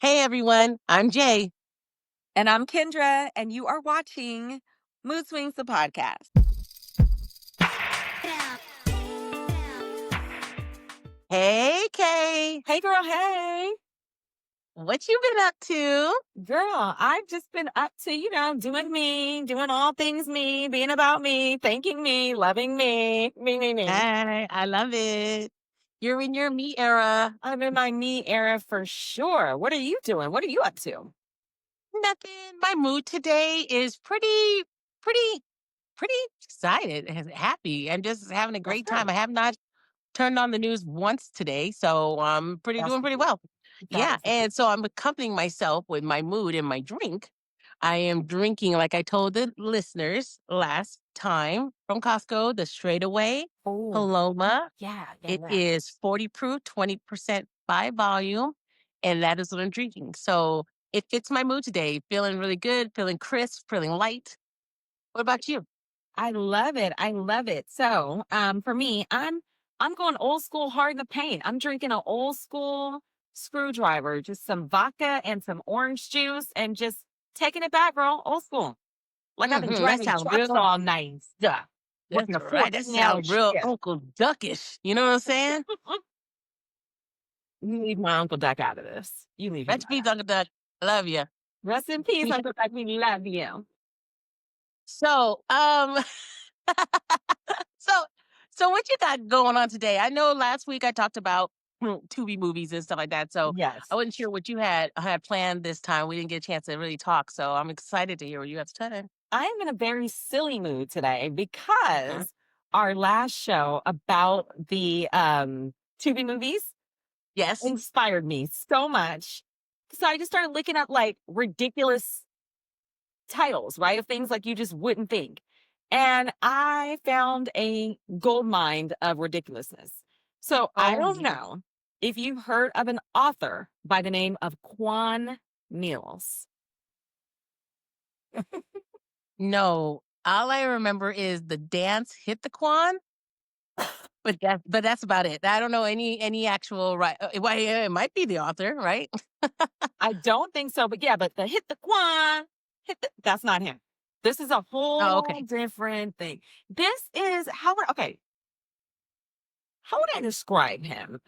Hey everyone, I'm Jay. And I'm Kendra, and you are watching Mood Swings the podcast. Hey Kay, Hey, girl, hey. what you been up to? Girl, I've just been up to, doing me, doing all things me, being about me, thanking me, loving me, me. I love it. You're in your me era. I'm in my me era for sure. What are you doing? What are you up to? Nothing. My mood today is pretty, pretty excited and happy. I'm just having a That's great time. good. I have not turned on the news once today, so I'm That's doing pretty good. well. That Yeah, is good. and so I'm accompanying myself with my mood and my drink. I am drinking, like I told the listeners last time, from Costco, the straightaway Oh, Paloma. yeah, yeah, It yeah. is 40 proof, 20% by volume, and that is what I'm drinking. So it fits my mood today. Feeling really good, feeling crisp, feeling light. What about you? I love it. I love it. So, for me, I'm going old school hard in the paint. I'm drinking an old school screwdriver, just some vodka and some orange juice, and just taking it back, girl. Old school. Like I've been That driving sounds trucks real. all night and stuff, working That's a right. That 14-hour sounds real shift. Uncle Duckish. You know what I'm saying? You leave my Uncle Duck out of this. You leave him Rest in out. peace, Uncle Duck. I love you. Rest in peace, Uncle Duck. We love you. So, so, so what you got going on today? I know last week I talked about Tubi movies and stuff like that. So Yes. I wasn't sure what you had planned this time. We didn't get a chance to really talk. So I'm excited to hear what you have to say. I am in a very silly mood today Mhm. because our last show about the Tubi movies Yes. inspired me so much. So I just started looking up like ridiculous titles, right? Of things like you just wouldn't think. And I found a gold mine of ridiculousness. So I Oh, don't yeah. know if you've heard of an author by the name of Quan Mills. No. All I remember is the dance hit the Quan, but that's about it. I don't know any actual right. Well, yeah, it might be the author, right? I don't think so, but yeah, but the hit the Quan, that's not him. This is a Oh, whole okay. different thing. This is how would I describe him?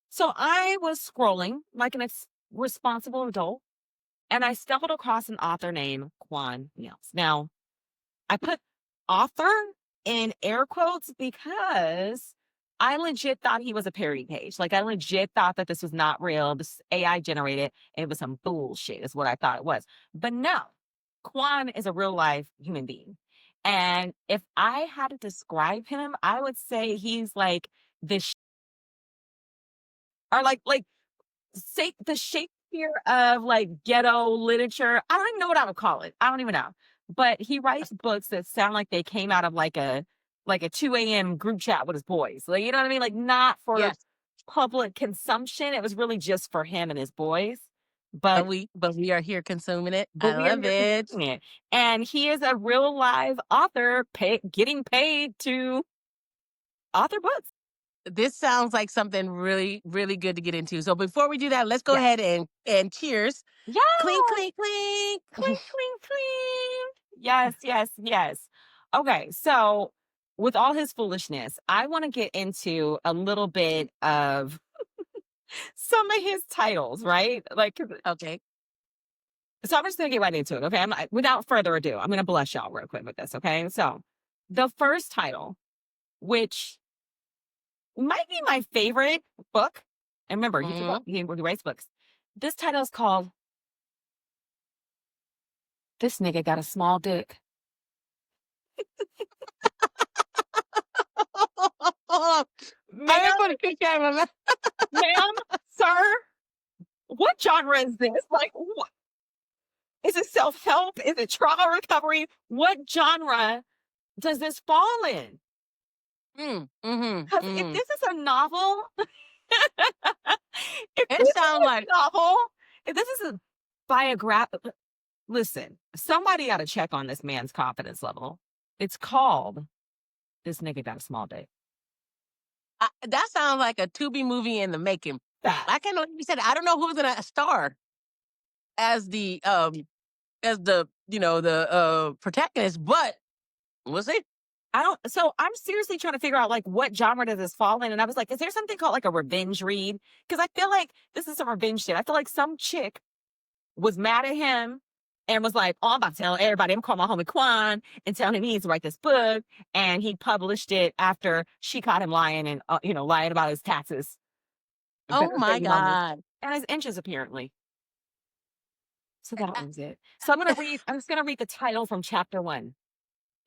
So I was scrolling like an responsible adult, and I stumbled across an author named Quan Mills. Now, I put author in air quotes because I legit thought he was a parody page. Like, I legit thought that this was not real. This AI generated. It was some bullshit, is what I thought it was. But no, Quan is a real life human being. And if I had to describe him, I would say he's like this, or like say the Shakespeare of like ghetto literature. I don't even know what I would call it. I don't even know. But he writes books that sound like they came out of like a 2 a.m. group chat with his boys. Like, you know what I mean? Like, not for Yes. public consumption. It was really just for him and his boys. But But we are here consuming it. but I we are love here it. consuming it. And he is a real live author getting paid to author books. This sounds like something really, really good to get into. So before we do that, let's go Yes. ahead and cheers. Yes. Clink, clink, clink. Clink, clink, clink. Yes, yes, yes. Okay, so with all his foolishness, I want to get into a little bit of some of his titles, right? Like, Okay. so I'm just gonna get right into it. Okay, without further ado, I'm gonna bless y'all real quick with this. Okay, so the first title, which might be my favorite book, and remember, Mhm. he writes books. This title is called "This Nigga Got a Small Dick." I am Ma'am, put a kick out of my ma'am, sir, what genre is this? Like, what is it? Self-help? Is it trauma recovery? What genre does this fall in? Because if Mm. this is a novel, if It this is sounds like a novel, if this is a biograph, listen, somebody got to check on this man's confidence level. It's called "This Nigga Got a Small Dick." that sounds like a Tubi movie in the making. that. I can, like you said, I don't know who's gonna star as the protagonist, but we'll see. So I'm seriously trying to figure out like what genre does this fall in? And I was like, is there something called like a revenge read? Because I feel like this is some revenge shit. I feel like some chick was mad at him and was like, oh, I'm about to tell everybody, I'm calling my homie Quan and telling him he needs to write this book. And he published it after she caught him lying and, lying about his taxes. Oh my God. And his inches, apparently. So I- that I- was it. So I'm just going to read the title from chapter 1.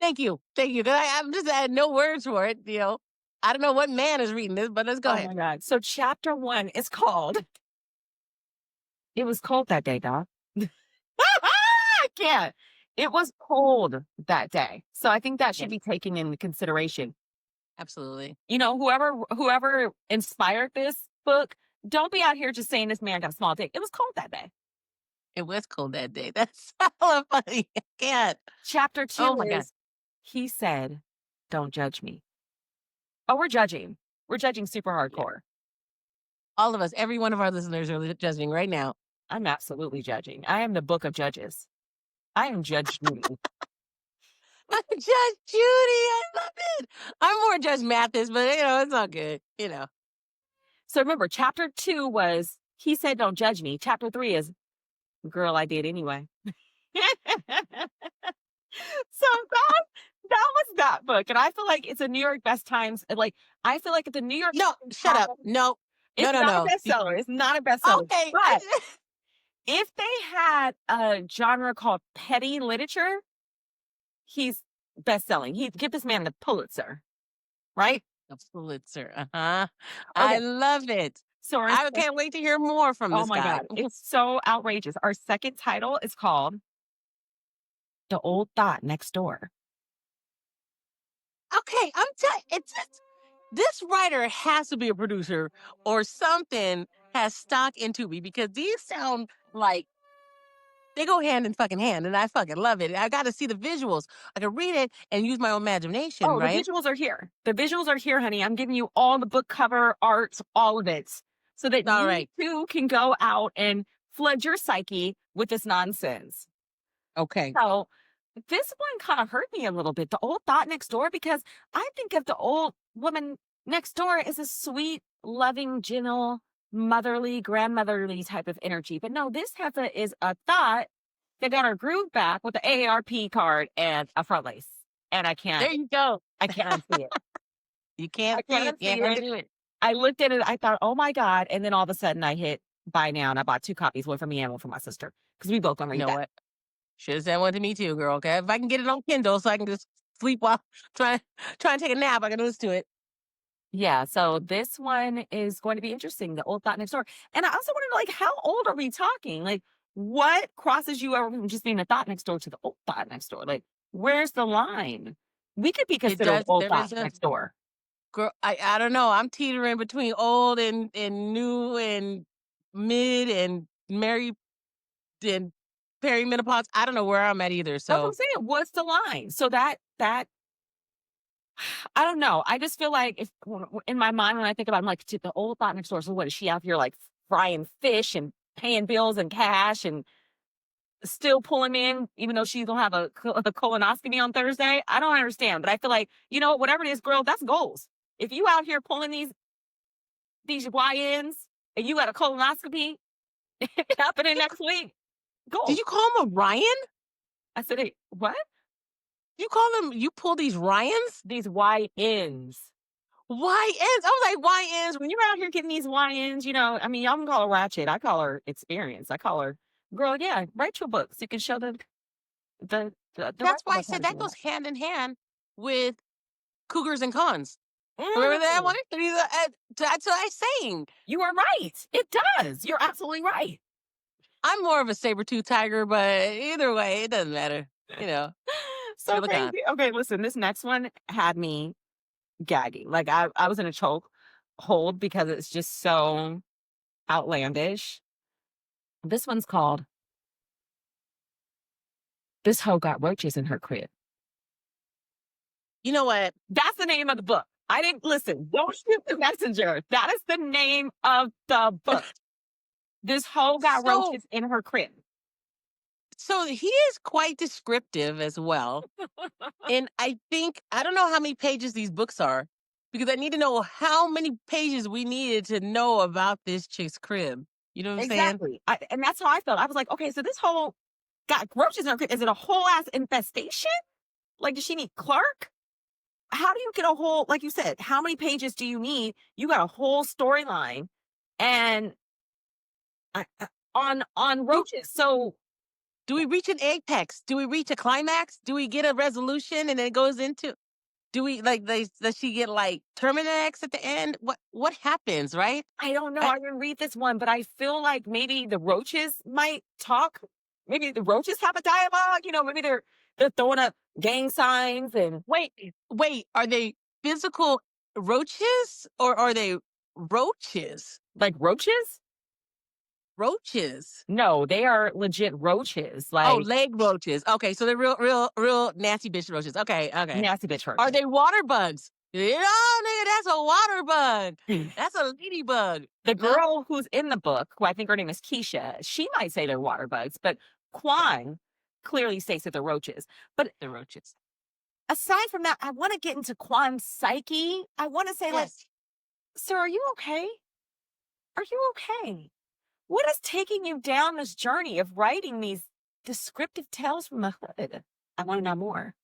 Thank you. 'Cause I'm just, I had no words for it. I don't know what man is reading this, but let's go Oh ahead. my God. So chapter 1 is called, It Was Cold That Day, Doc. I can't. It was cold that day. So I think that should be taken into consideration. Absolutely. Whoever inspired this book, don't be out here just saying this man got a small dick. It was cold that day. It was cold that day. That's so funny. I can't. Chapter 2 Oh my God. is, He Said, Don't Judge Me. Oh, we're judging. We're judging super hardcore. All of us, every one of our listeners are judging right now. I'm absolutely judging. I am the book of judges. I am Judge Judy. Judge Judy, I love it. I'm more Judge Mathis, but it's all good. So remember, chapter 2 was He Said, Don't Judge Me. Chapter 3 is Girl, I Did Anyway. So that was that book. And I feel like it's a New York Best Times. Like, I feel like the New York. No, shut up. No. It's No. not a bestseller. It's not a bestseller. Okay. But if they had a genre called petty literature, he's best-selling. He'd give this man the Pulitzer, right? The Pulitzer. Uh-huh. I love it. So I can't wait to hear more from this guy. God, it's so outrageous. Our second title is called The Old Thot Next Door. Okay, I'm telling this writer has to be a producer or something has stock in Tubi because these sound like they go hand in fucking hand, and I fucking love it. I got to see the visuals. I can read it and use my own imagination, right? The visuals are here. The visuals are here, honey. I'm giving you all the book cover, art, all of it, so that you too can go out and flood your psyche with this nonsense. Okay. So this one kind of hurt me a little bit. The Old Thot Next Door, because I think of the old woman next door as a sweet, loving, gentle, motherly, grandmotherly type of energy. But no, this is a thought that got her groove back with the AARP card and a front lace. And I can't. There you go. I can't see it. You can't see it. You can't do it. I looked at it. I thought, oh my God. And then all of a sudden I hit buy now. And I bought 2 copies, one for me and one for my sister. Because we both gonna read that. What? Should have sent one to me too, girl. Okay, if I can get it on Kindle, so I can just sleep while trying to take a nap, I can listen to it. Yeah, so this one is going to be interesting. The Old Thot Next Door, and I also want to know, like, how old are we talking? Like, what crosses you over from just being a thought next door to the Old Thot Next Door? Like, where's the line? We could be considered old thought next door. Girl, I don't know. I'm teetering between old and new and mid and married and perimenopause. I don't know where I'm at either. So that's what I'm saying. What's the line? So that I don't know. I just feel like if in my mind when I think about it, I'm like, the Old Thot Next Door. So what is she out here like frying fish and paying bills and cash and still pulling in, even though she don't have a colonoscopy on Thursday? I don't understand. But I feel like, whatever it is, girl, that's goals. If you out here pulling these YNs and you got a colonoscopy happening next week, goals. Did you call him a Ryan? I said, hey, what? You pull these Ryans? These YNs. YNs. I was like, YNs. When you're out here getting these YNs, y'all can call her Ratchet. I call her experience. I call her, girl, yeah, write your books. You can show the That's why I said that goes hand in hand with Cougars and Cons. Remember that one? That's what I'm saying. You are right. It does. You're absolutely right. I'm more of a saber-tooth tiger, but either way, it doesn't matter. So crazy. Okay, listen, this next one had me gagging. Like I was in a choke hold because it's just so outlandish. This one's called This Hoe Got Roaches in Her Crib. You know what? That's the name of the book. I didn't listen. Don't shoot the messenger. That is the name of the book. This hoe got So, roaches in her crib. so he is quite descriptive as well. And I don't know how many pages these books are because I need to know how many pages we needed to know about this chick's crib. You know what I'm saying? Exactly. And that's how I felt. I was like, okay, so this whole got roaches in her crib. Is it a whole ass infestation? Like, does she need Clark? How do you get a whole, like you said, how many pages do you need? You got a whole storyline and on roaches. So Do we reach an apex? Do we reach a climax? Do we get a resolution and then it goes into? Do we does she get like Terminax at the end? What happens, right? I don't know. I, I didn't read this one, but I feel like maybe the roaches might talk. Maybe the roaches have a dialogue. Maybe they're throwing up gang signs and wait, are they physical roaches or are they roaches? like roaches. Roaches. No, they are legit roaches. Oh, Like leg roaches. Okay, so they're real nasty bitch roaches. Okay. nasty bitch roaches. Are they water bugs? Nigga, that's a water bug. That's a ladybug. The girl who's in the book, who I think her name is Keisha, she might say they're water bugs, but Quan clearly states that they're roaches. But The roaches. aside from that, I want to get into Quan's psyche. I want to say, like, Yes. sir, are you okay? Are you okay? What is taking you down this journey of writing these descriptive tales from the hood? I want to know more.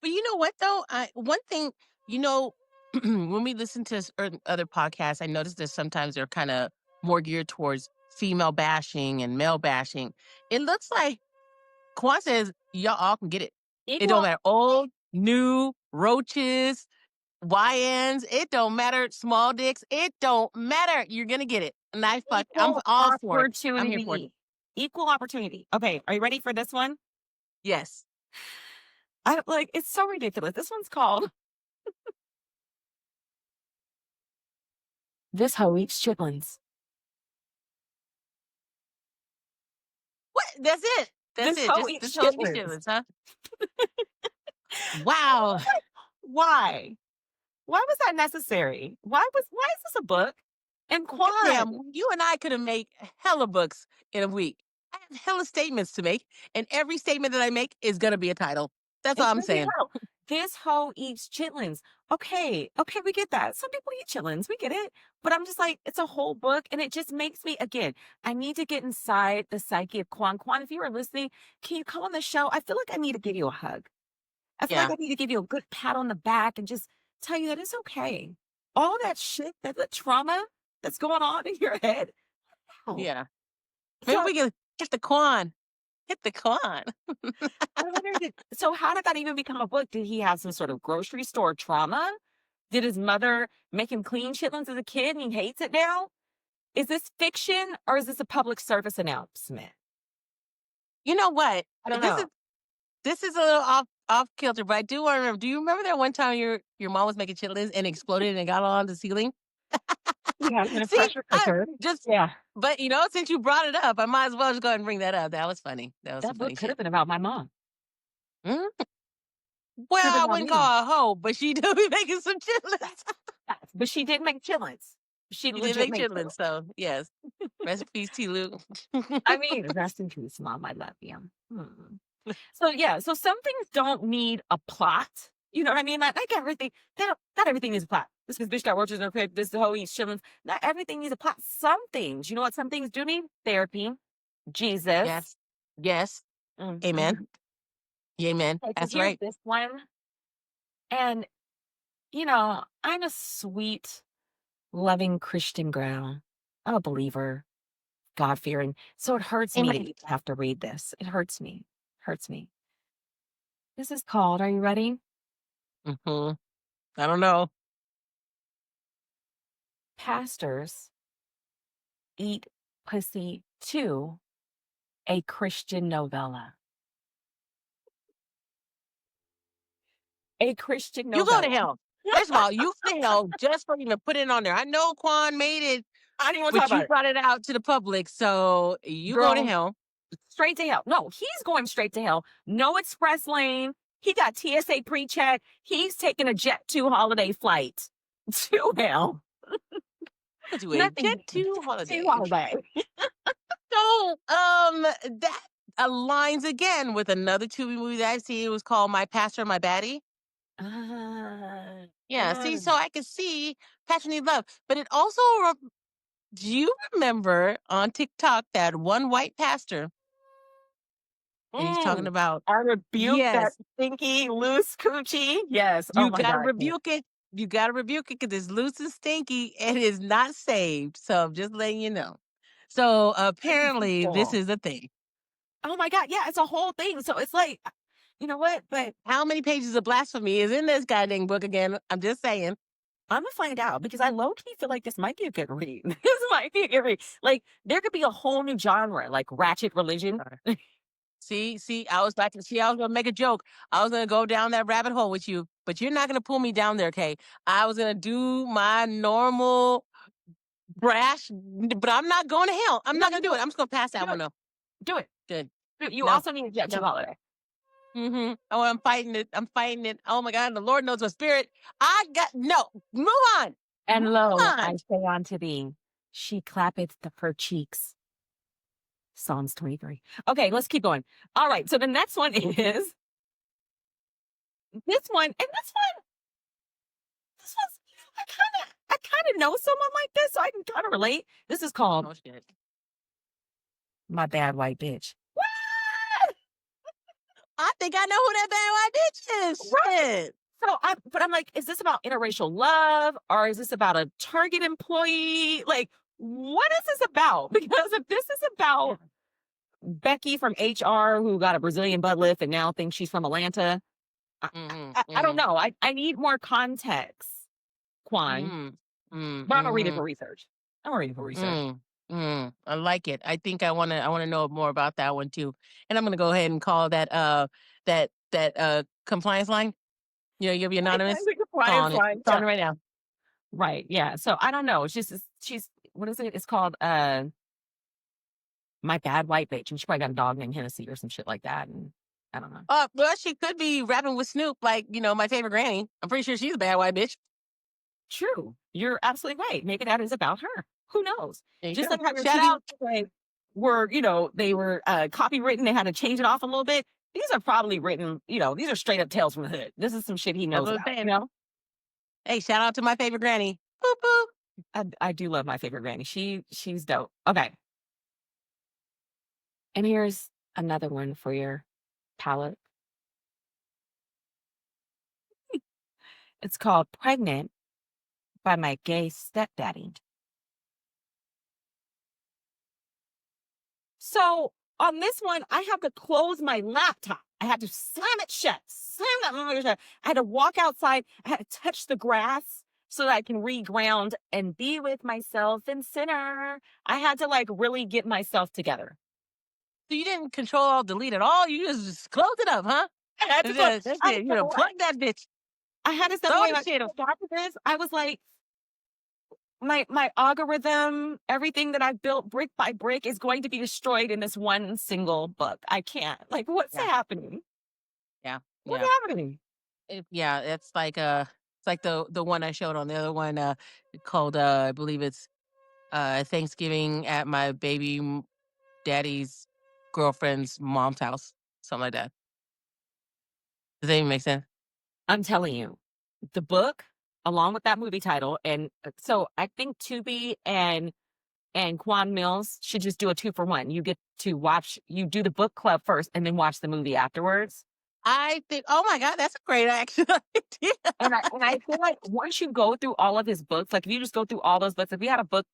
But you know what though? One thing, when we listen to other podcasts, I noticed that sometimes they're kind of more geared towards female bashing and male bashing. It looks like Quan says y'all all can get it. It don't matter. Old, new, roaches, YNs, it don't matter. Small dicks, it don't matter. You're gonna get it. And I'm all for it. I'm here for it. Equal opportunity. Okay, are you ready for this one? Yes. It's so ridiculous. This one's called This Hoe Eats Chitlins. What? That's it. That's This it. hoe Just eats this whole chitlins. chitlins, huh? Wow. Why? Why was that necessary? Why is this a book? And Quan, Damn, you and I could have made hella books in a week. I have hella statements to make, and every statement that I make is gonna be a title. That's all I'm saying. This hoe eats chitlins. Okay, we get that. Some people eat chitlins. We get it. But I'm just like, it's a whole book, and it just makes me, again, I need to get inside the psyche of Quan. Quan, if you are listening, can you come on the show? I feel like I need to give you a hug. I feel like I need to give you a good pat on the back and just tell you that it's okay. All that shit, that the trauma that's going on in your head. Yeah. Maybe we can hit the Quan. Hit the Quan. So how did that even become a book? Did he have some sort of grocery store trauma? Did his mother make him clean chitlins as a kid and he hates it now? Is this fiction or is this a public service announcement? You know what? I don't know. This is a little off kilter, but I do want to remember. Do you remember that one time your mom was making chitlins and exploded and got on the ceiling? Yeah, in a pressure cooker. But since you brought it up, I might as well just go ahead and bring that up. That was funny. That book could have been about my mom. Hmm? Well, I wouldn't call her a hoe, but she do be making some chitlins. But she did make chitlins. She did make chitlins, so yes. Rest in peace, T. Luke. I mean, rest in peace, Mom. I love you. So some things don't need a plot. You know what I mean? Like everything, not everything needs a plot. This bitch got roaches in her crib. This the hoe eats chitlins. Not everything needs a plot. Some things, you know what? Some things do need therapy. Jesus. Yes. Amen. Amen. That's right. This one. And, I'm a sweet, loving Christian girl. I'm a believer, God-fearing. So it hurts me to have to read this. It hurts me. This is called, are you ready? I don't know. Pastors Eat Pussy 2, a Christian novella. A Christian novella. You go to hell. First of all, you fail just for even putting it on there. I know Quan made it, I didn't want to talk but about you it. brought it out to the public, so you go to hell. Straight to hell. No, he's going straight to hell. No express lane. He got TSA pre-check. He's taking a Jet2 holiday flight to hell. To a Nothing. Jet2 Jet2 holiday. holiday. So, that aligns again with another Tubi movie that I've seen. It was called My Pastor, My Baddie. Yeah, see, so I can see Pastor Need Love. But it also, do you remember on TikTok that one white pastor? And he's talking about, I rebuke that yes, stinky loose coochie. Yes. Oh you my got to God. rebuke it. You got to rebuke it because it's loose and stinky and is not saved. So I'm just letting you know. So apparently, this Cool. is a thing. Oh my God. Yeah, it's a whole thing. So it's like, you know what? But How many pages of blasphemy is in this goddamn book again? I'm just saying. I'm gonna find out because I low key feel like this might be a good read. This might be a good read. Like there could be a whole new genre, like ratchet religion. See, I was gonna make a joke. I was gonna go down that rabbit hole with you, but you're not gonna pull me down there, okay? I was gonna do my normal brash, but I'm not going to hell. I'm No, not gonna do it. I'm just gonna pass that do one it. though. Do it. Good. You No. also need a jet to No. holiday. Oh, I'm fighting it. I'm fighting it. Oh my God, the Lord knows my spirit. I got no. Move on. And Move lo, I on. say unto thee, she clappeth her cheeks. Psalms 23. Okay, let's keep going. All right, so the next one is this one, and this one's, I kind of know someone like this, so I can kind of relate. This is called Oh shit. My Bad White Bitch. I think I know who that bad white bitch is. Right. Shit. So I'm like, is this about interracial love or is this about a Target employee? Like, what is this about? Because if this is about Becky from HR who got a Brazilian butt lift and now thinks she's from Atlanta, I don't know. I need more context, Quan. But I'm gonna read it for research. I'm gonna read it for research. I like it. I think I wanna know more about that one too. And I'm gonna go ahead and call that compliance line. You know, you'll be anonymous. Calling it. Calling it right now. Right. Yeah. So I don't know. It's just she's what is it? It's called My Bad White Bitch. And she probably got a dog named Hennessy or some shit like that. And I don't know. Well, she could be rapping with Snoop, like, my favorite granny. I'm pretty sure she's a bad white bitch. True. You're absolutely right. Maybe that is about her. Who knows? Just like how Shout out. were, they were copywritten, they had to change it off a little bit. These are probably written, these are straight up tales from the hood. This is some shit he knows about, Hey, shout out to my favorite granny. Boop boop. I do love my favorite granny. She's dope. Okay. And here's another one for your palette. It's called Pregnant by My Gay Stepdaddy. So on this one, I have to close my laptop. I had to slam it shut, slam that motherfucker shut. I had to walk outside. I had to touch the grass so that I can reground and be with myself in center. I had to really get myself together. So you didn't control alt delete at all? You just closed it up, huh? I had to That's it. Plug that bitch. I had to step away. After this, I was like, my algorithm, everything that I've built brick by brick is going to be destroyed in this one single book. I can't. What's happening? Yeah. What's happening? It's like the one I showed on the other one called I believe it's Thanksgiving at my baby daddy's girlfriend's mom's house. Something like that. Does that even make sense? I'm telling you, the book, along with that movie title, and so I think Tubi and Quan Mills should just do a 2-for-1. You get to you do the book club first and then watch the movie afterwards. I think, oh my God, that's a great action idea. And I feel like once you go through all of his books, if you just go through all those books, if we had a book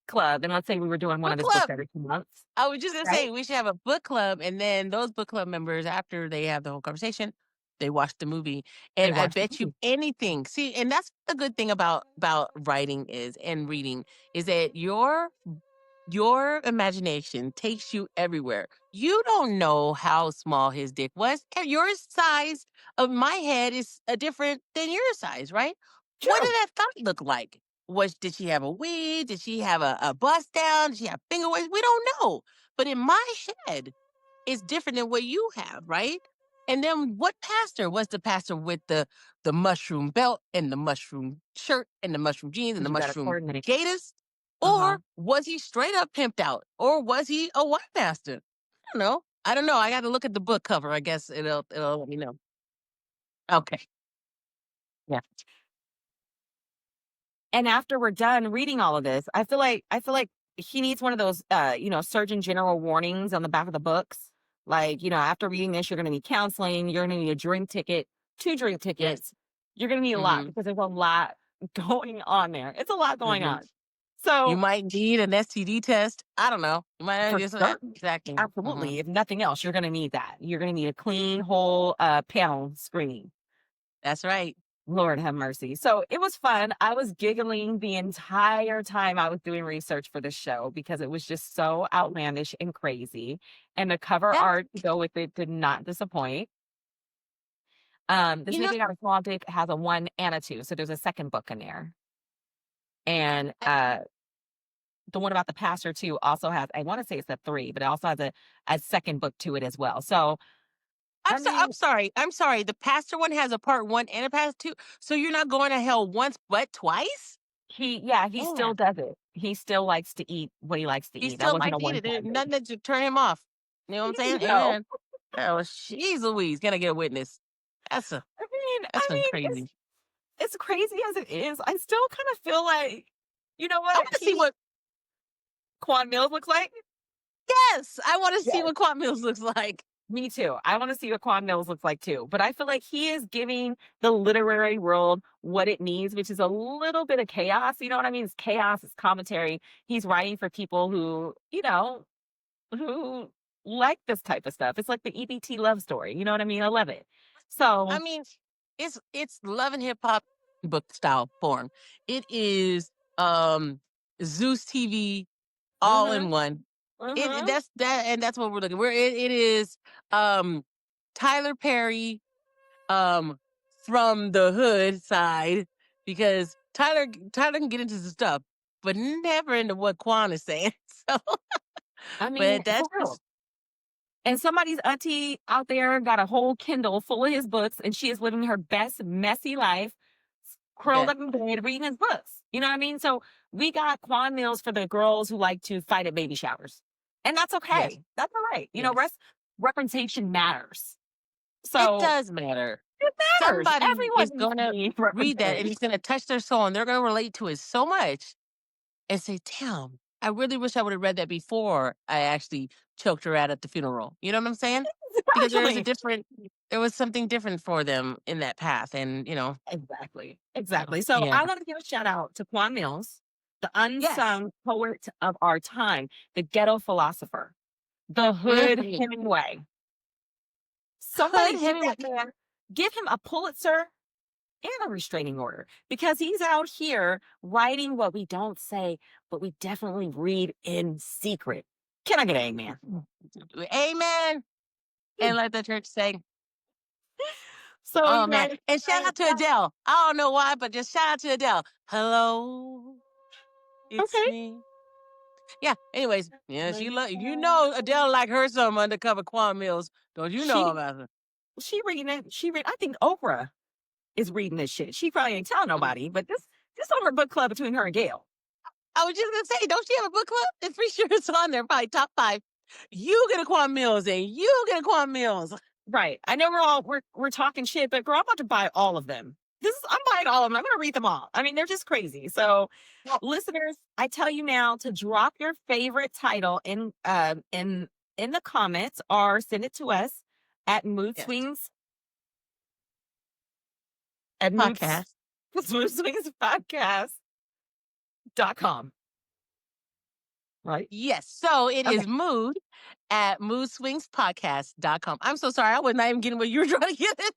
club, and let's say we were doing one of his books every 2 months. I was just gonna say we should have a book club, and then those book club members, after they have the whole conversation, they watch the movie. And I bet you anything. See, and that's the good thing about writing and reading is that your imagination takes you everywhere. You don't know how small his dick was. Your size of my head is different than your size, right? True. What did that thought look like? Did she have a weed? Did she have a bust down? Did she have finger waves? We don't know. But in my head, it's different than what you have, right? And then what pastor was the pastor with the mushroom belt and the mushroom shirt and the mushroom jeans and the You gotta mushroom coordinate. gaiters? Uh-huh. Or was he straight up pimped out? Or was he a white pastor? I don't know. I don't know. I got to look at the book cover. I guess it'll let me know. Okay. Yeah. And after we're done reading all of this, I feel like he needs one of those Surgeon General warnings on the back of the books. Like, after reading this, you're gonna need counseling, you're gonna need a drink ticket, 2 drink Yes. tickets. You're gonna need a lot Mm-hmm. because there's a lot going on there. It's a lot going Mm-hmm. on. You So might need an STD test. I don't know. You might for just certain, exactly. Mm-hmm. absolutely. If nothing else, you're gonna need that. You're gonna need a clean whole panel screening. That's right. Lord have mercy. So it was fun. I was giggling the entire time I was doing research for the show because it was just so outlandish and crazy. And the cover Yeah. art to go with it did not disappoint. This You know, Nigga Got a Small Dick has a 1 and a 2. So there's a second book in there. And the one about the pastor too also has, I want to say it's a 3, but it also has a second book to it as well. So I I'm mean, sorry. I'm sorry. The pastor one has a part 1 and a pastor 2. So you're not going to hell once but twice? he still Damn. does it. He still likes to eat what he likes to He eat. That still wasn't likes a to eat it. There's one-time thing. nothing that should turn him off. You know what I'm saying? No. Amen. Oh, jeez Louise. Can I get a witness? That's I been mean, crazy. it's crazy as it is. I still kind of feel like, you know I what? want to see what, Quan Mills looks like. yes, I want to see Yes. what Quan Mills looks like. Me too. I want to see what Quan Mills looks like too. But I feel like he is giving the literary world what it needs, which is a little bit of chaos. You know what I mean? It's chaos, it's commentary. He's writing for people who like this type of stuff. It's like the EBT love story. You know what I mean? I love it. I So, mean, it's love and hip hop book style form. It is Zeus TV all mm-hmm, in one. mm-hmm. That's what we're looking. It is Tyler Perry from the hood side, because Tyler can get into some stuff, but never into what Quan is saying. So, I mean, but for that's real. just And somebody's auntie out there got a whole Kindle full of his books, and she is living her best messy life, curled yeah, up in bed reading his books. You know what I mean? So we got Quan Mills for the girls who like to fight at baby showers. And that's yes, okay. That's all right. yes. Representation matters. It So does matter. it matters. Somebody Everyone is needs to gonna be read that and represented. it's gonna touch their soul and they're gonna relate to it so much and say, damn, I really wish I would have read that before I actually choked her out at the funeral. You know what I'm saying? Because Exactly. there was something different for them in that path. And, Exactly. so, Exactly. So yeah. I want to give a shout out to Quan Mills, the Yes. unsung poet of our time, the ghetto philosopher, the hood Mhm. Hemingway. Hood Somebody Hemingway. give him a Pulitzer and a restraining order because he's out here writing what we don't say, but we definitely read in secret. Can I get an amen? Amen. And let the church say, So oh you man. guys, And shout out to Adele. I don't know why, but just shout out to Adele. Hello, it's okay. me. Yeah. Anyways, yeah, Adele like her some undercover Quan Mills. Don't you know She about her? she reading it. I think Oprah is reading this shit. She probably ain't telling Mm. nobody, but this on her book club between her and Gail. I was just gonna say, don't she have a book club? I'm pretty sure it's on there, probably top 5. You get a Quan Mills and you get a Quan Mills. Right. I know we're talking shit, but girl, I'm about to buy all of them. I'm buying all of them. I'm gonna read them all. I mean, they're just crazy. So listeners, I tell you now to drop your favorite title in the comments or send it to us at mood Yes. swings at Podcast. moodswingspodcast.com. Right? Yes. So it Okay. is mood at MoodSwingsPodcast.com. I'm so sorry. I was not even getting what you were trying to get at.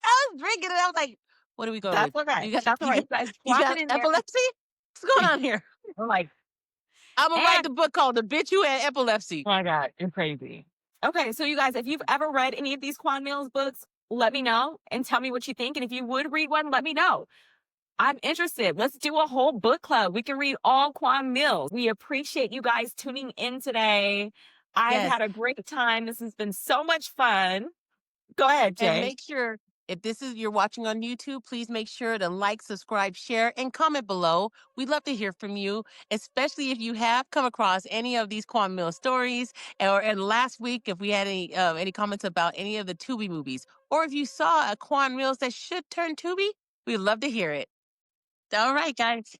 I was drinking and I was like, what are we going with? That's okay. You got That's all right. You guys you drop got it in there. epilepsy? What's going on here? I'm like, I'm gonna write and the book called The Bitch You Had Epilepsy. oh my God, you're crazy. Okay, so you guys, if you've ever read any of these Quan Mills books, let me know and tell me what you think. And if you would read one, let me know. I'm interested. Let's do a whole book club. We can read all Quan Mills. We appreciate you guys tuning in today. I've Yes. had a great time. This has been so much fun. Go ahead, And Jay. make sure if this is you're watching on YouTube, please make sure to like, subscribe, share, and comment below. We'd love to hear from you, especially if you have come across any of these Quan Mills stories, or and last week if we had any comments about any of the Tubi movies, or if you saw a Quan Mills that should turn Tubi, we'd love to hear it. All right, guys.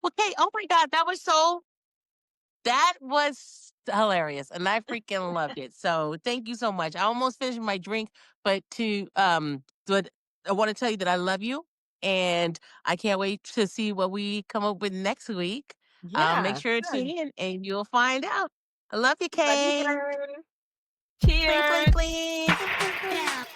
Okay. Oh my God, that was hilarious, and I freaking loved it. So thank you so much. I almost finished my drink, but I want to tell you that I love you, and I can't wait to see what we come up with next week. Make Yeah. sure to tune Good. in, and you'll find out. I love you, Love you Kay. too. Bling, bling, Cheers. bling.